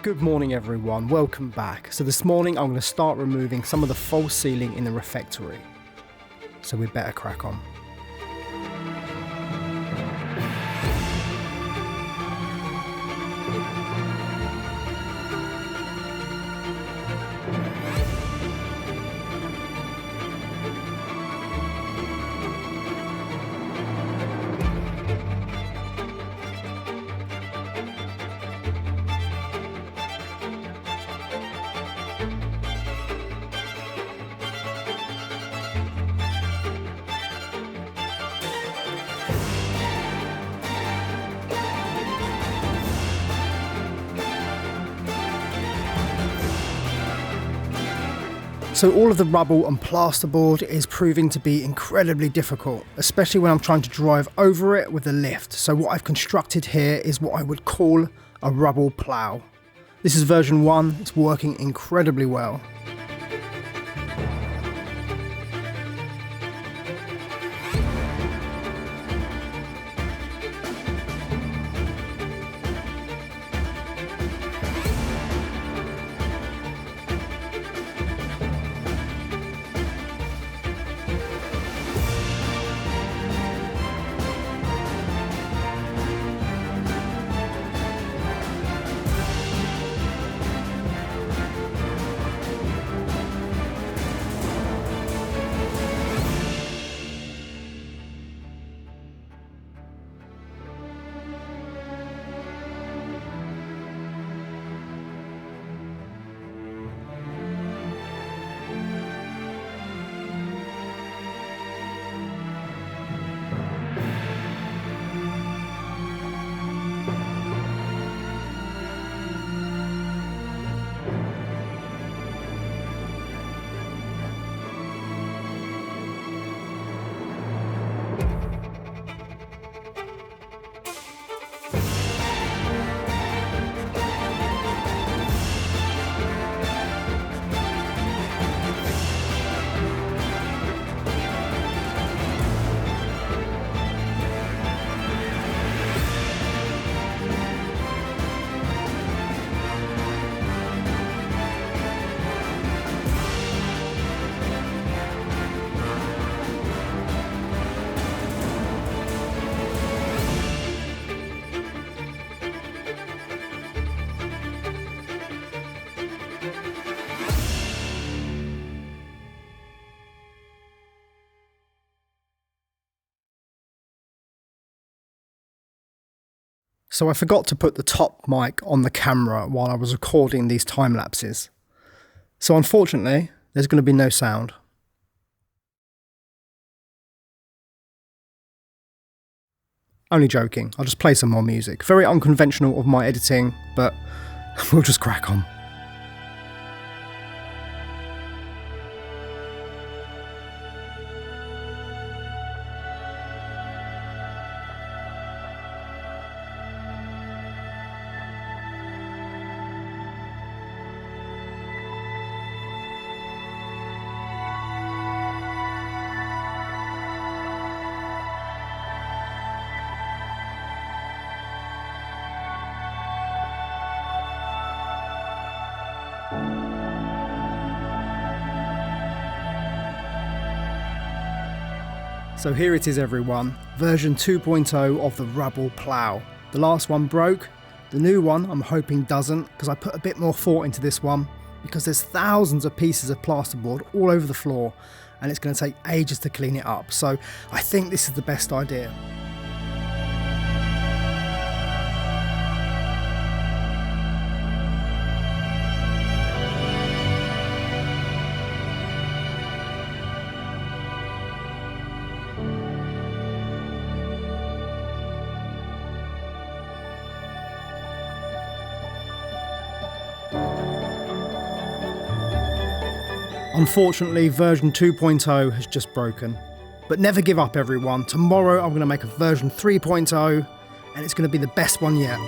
Good morning everyone, welcome back. So this morning I'm going to start removing some of the false ceiling in the refectory. So we'd better crack on. So all of the rubble and plasterboard is proving to be incredibly difficult, especially when I'm trying to drive over it with a lift. So what I've constructed here is what I would call a rubble plow. This is version 1, it's working incredibly well. So I forgot to put the top mic on the camera while I was recording these time lapses. So unfortunately, there's going to be no sound. Only joking, I'll just play some more music. Very unconventional of my editing, but we'll just crack on. So here it is everyone, version 2.0 of the Rubble plow. The last one broke, the new one I'm hoping doesn't, because I put a bit more thought into this one, because there's thousands of pieces of plasterboard all over the floor and it's going to take ages to clean it up. So I think this is the best idea. Unfortunately, version 2.0 has just broken. But never give up everyone, tomorrow I'm going to make a version 3.0 and it's going to be the best one yet.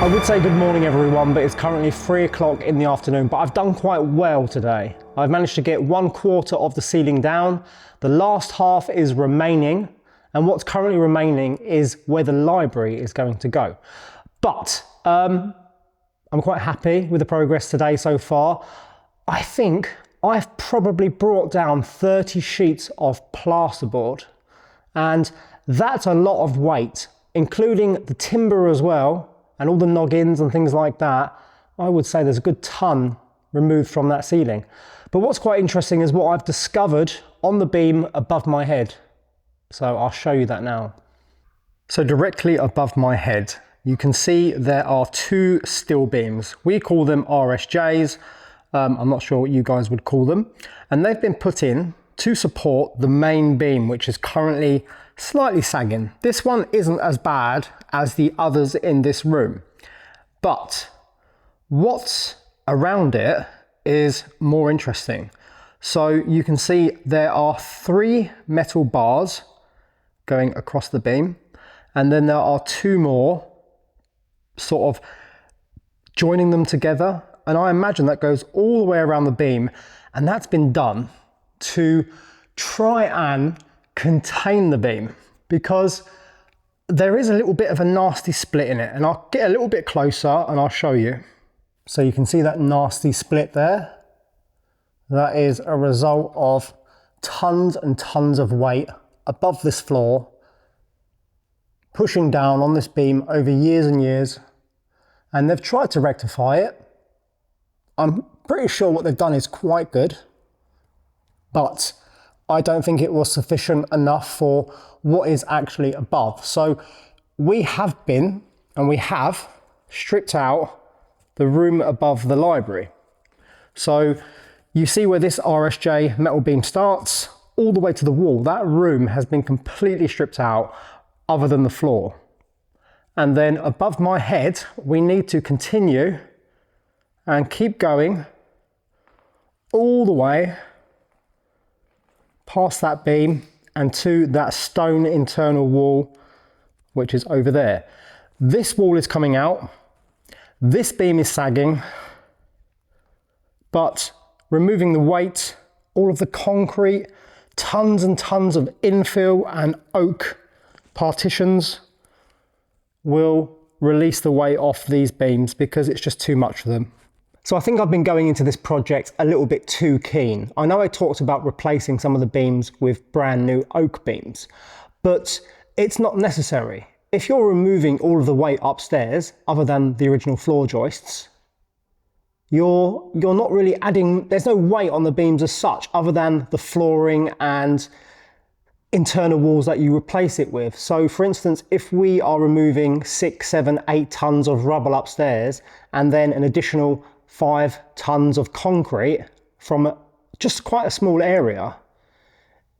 I would say good morning everyone, but it's currently 3 o'clock in the afternoon, but I've done quite well today. I've managed to get 1/4 of the ceiling down. The last half is remaining, and what's currently remaining is where the library is going to go. But I'm quite happy with the progress today so far. I think I've probably brought down 30 sheets of plasterboard, and that's a lot of weight, including the timber as well, and all the noggins and things like that. I would say there's a good ton removed from that ceiling. But what's quite interesting is what I've discovered on the beam above my head. So I'll show you that now. So directly above my head, you can see there are 2 steel beams. We call them RSJs. I'm not sure what you guys would call them. And they've been put in to support the main beam, which is currently slightly sagging. This one isn't as bad as the others in this room, but what's around it is more interesting. So you can see there are 3 metal bars going across the beam, and then there are 2 more sort of joining them together, and I imagine that goes all the way around the beam, and that's been done to try and contain the beam, because there is a little bit of a nasty split in it, and I'll get a little bit closer and I'll show you. So you can see that nasty split there. That is a result of tons and tons of weight above this floor, pushing down on this beam over years and years, and they've tried to rectify it. I'm pretty sure what they've done is quite good, but I don't think it was sufficient enough for what is actually above. So we have stripped out the room above the library. So you see where this RSJ metal beam starts, all the way to the wall. That room has been completely stripped out other than the floor. And then above my head, we need to continue and keep going all the way past that beam and to that stone internal wall, which is over there. This wall is coming out, this beam is sagging, but removing the weight, all of the concrete, tons and tons of infill and oak partitions will release the weight off these beams because it's just too much for them. So I think I've been going into this project a little bit too keen. I know I talked about replacing some of the beams with brand new oak beams, but it's not necessary. If you're removing all of the weight upstairs, other than the original floor joists, you're not really adding, there's no weight on the beams as such, other than the flooring and internal walls that you replace it with. So for instance, if we are removing 6, 7, 8 tons of rubble upstairs, and then an additional 5 tons of concrete from just quite a small area,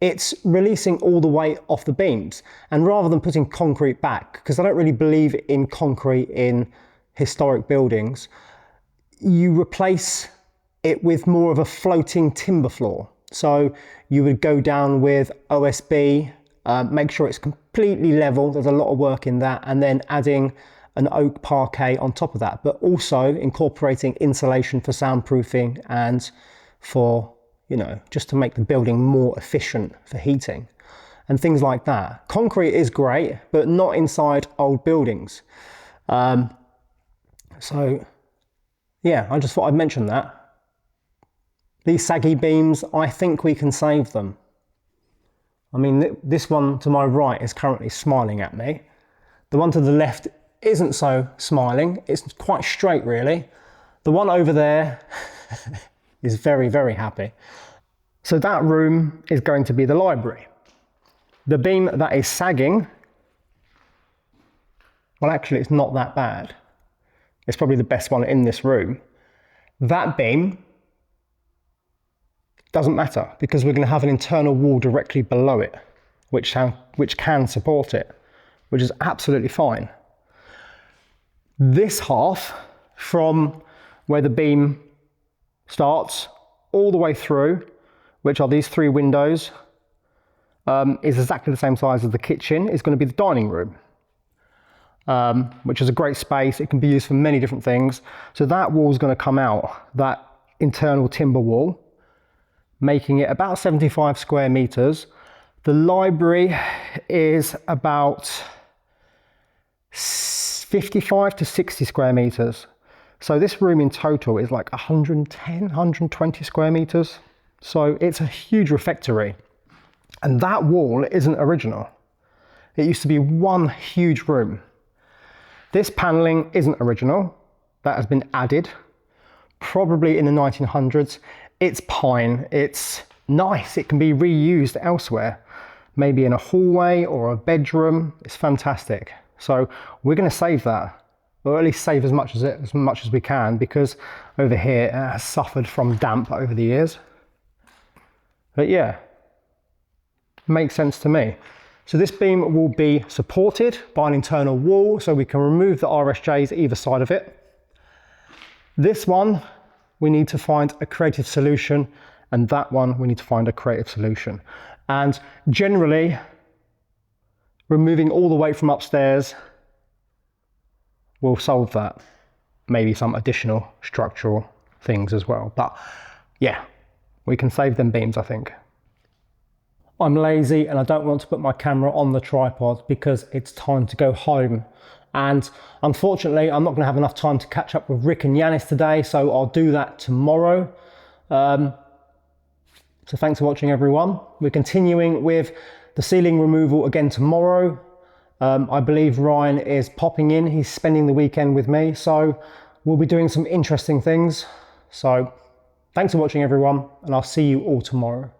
it's releasing all the weight off the beams. And rather than putting concrete back, because I don't really believe in concrete in historic buildings, you replace it with more of a floating timber floor. So you would go down with OSB, make sure it's completely level, there's a lot of work in that, and then adding an oak parquet on top of that, but also incorporating insulation for soundproofing and for, you know, just to make the building more efficient for heating and things like that. Concrete is great, but not inside old buildings. So yeah, I just thought I'd mention that. These saggy beams, I think we can save them. I mean, this one to my right is currently smiling at me. The one to the left isn't so smiling. It's quite straight, really. The one over there is very, very happy. So that room is going to be the library. The beam that is sagging, well, actually, it's not that bad. It's probably the best one in this room. That beam doesn't matter because we're going to have an internal wall directly below it, which can support it, which is absolutely fine. This half, from where the beam starts all the way through, which are these 3 windows, is exactly the same size as the kitchen, is going to be the dining room. which is a great space. It can be used for many different things. So that wall is going to come out, that internal timber wall, making it about 75 square meters. The library is about 55 to 60 square meters. So this room in total is like 110, 120 square meters. So it's a huge refectory. And that wall isn't original. It used to be one huge room. This paneling isn't original. That has been added, probably in the 1900s. It's pine, it's nice. It can be reused elsewhere, maybe in a hallway or a bedroom. It's fantastic. So we're going to save that, or at least save as much as we can, because over here it has suffered from damp over the years. But yeah, makes sense to me. So this beam will be supported by an internal wall, so we can remove the RSJs either side of it. This one, we need to find a creative solution, and that one we need to find a creative solution. And generally, removing all the weight from upstairs will solve that. Maybe some additional structural things as well. But yeah, we can save them beams, I think. I'm lazy and I don't want to put my camera on the tripod because it's time to go home. And unfortunately, I'm not going to have enough time to catch up with Rick and Yanis today, so I'll do that tomorrow. So thanks for watching, everyone. We're continuing with the ceiling removal again tomorrow. I believe Ryan is popping in. He's spending the weekend with me, so we'll be doing some interesting things. So thanks for watching, everyone, and I'll see you all tomorrow.